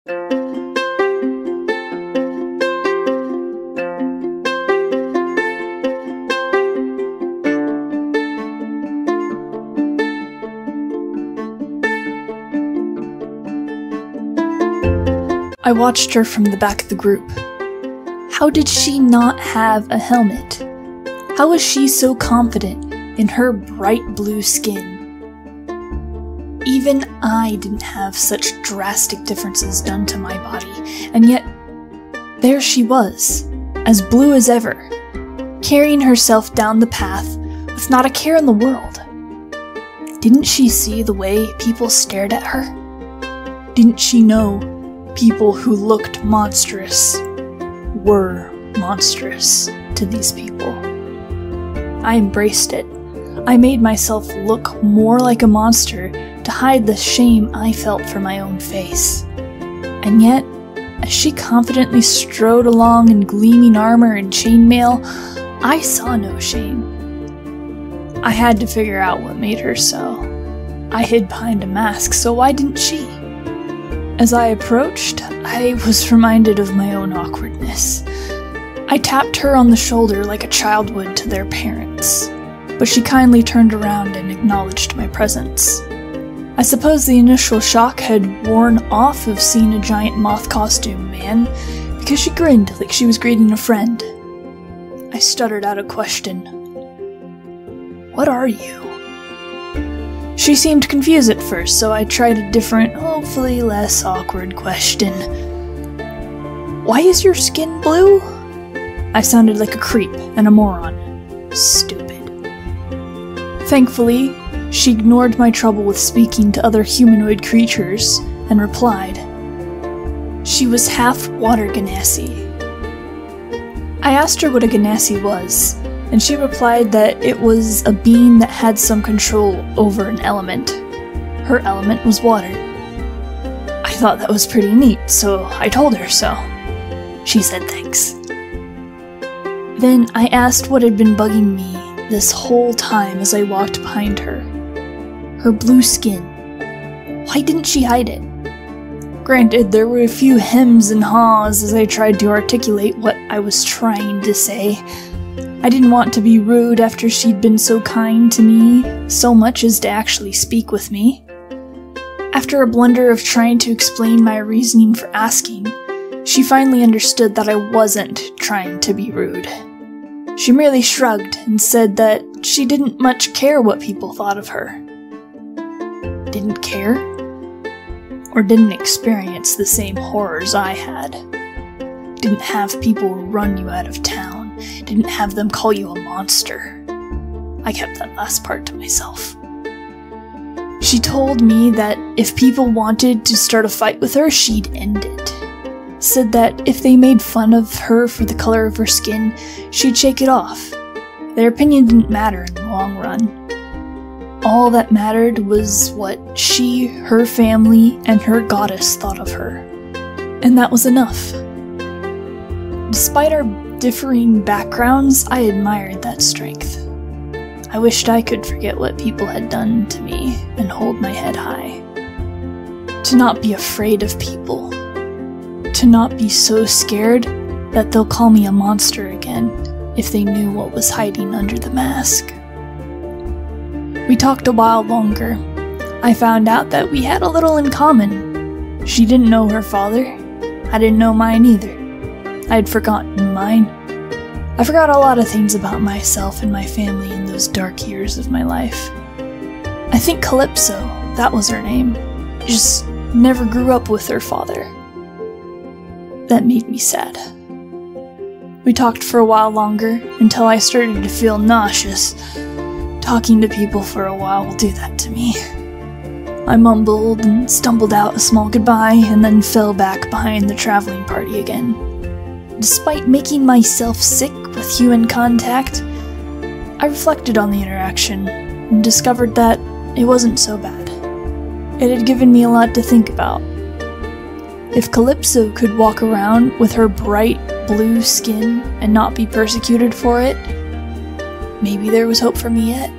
I watched her from the back of the group. How did she not have a helmet? How was she so confident in her bright blue skin? Even I didn't have such drastic differences done to my body, and yet there she was, as blue as ever, carrying herself down the path with not a care in the world. Didn't she see the way people stared at her? Didn't she know people who looked monstrous were monstrous to these people? I embraced it. I made myself look more like a monster to hide the shame I felt for my own face. And yet, as she confidently strode along in gleaming armor and chainmail, I saw no shame. I had to figure out what made her so. I hid behind a mask, so why didn't she? As I approached, I was reminded of my own awkwardness. I tapped her on the shoulder like a child would to their parents, but she kindly turned around and acknowledged my presence. I suppose the initial shock had worn off of seeing a giant moth costume man, because she grinned like she was greeting a friend. I stuttered out a question. "What are you?" She seemed confused at first, so I tried a different, hopefully less awkward question. "Why is your skin blue?" I sounded like a creep and a moron. Stupid. Thankfully, she ignored my trouble with speaking to other humanoid creatures and replied. She was half water genasi. I asked her what a genasi was, and she replied that it was a being that had some control over an element. Her element was water. I thought that was pretty neat, so I told her so. She said thanks. Then I asked what had been bugging me this whole time as I walked behind her. Her blue skin. Why didn't she hide it? Granted, there were a few hems and haws as I tried to articulate what I was trying to say. I didn't want to be rude after she'd been so kind to me, so much as to actually speak with me. After a blunder of trying to explain my reasoning for asking, she finally understood that I wasn't trying to be rude. She merely shrugged and said that she didn't much care what people thought of her. Didn't care? Or didn't experience the same horrors I had? Didn't have people run you out of town? Didn't have them call you a monster? I kept that last part to myself. She told me that if people wanted to start a fight with her, she'd end it. Said that if they made fun of her for the color of her skin, she'd shake it off. Their opinion didn't matter in the long run. All that mattered was what she, her family, and her goddess thought of her. And that was enough. Despite our differing backgrounds, I admired that strength. I wished I could forget what people had done to me and hold my head high. To not be afraid of people. To not be so scared that they'll call me a monster again if they knew what was hiding under the mask. We talked a while longer. I found out that we had a little in common. She didn't know her father. I didn't know mine either. I had forgotten mine. I forgot a lot of things about myself and my family in those dark years of my life. I think Calypso, that was her name, just never grew up with her father. That made me sad. We talked for a while longer, until I started to feel nauseous. Talking to people for a while will do that to me. I mumbled and stumbled out a small goodbye, and then fell back behind the traveling party again. Despite making myself sick with human contact, I reflected on the interaction, and discovered that it wasn't so bad. It had given me a lot to think about. If Calypso could walk around with her bright blue skin and not be persecuted for it, maybe there was hope for me yet.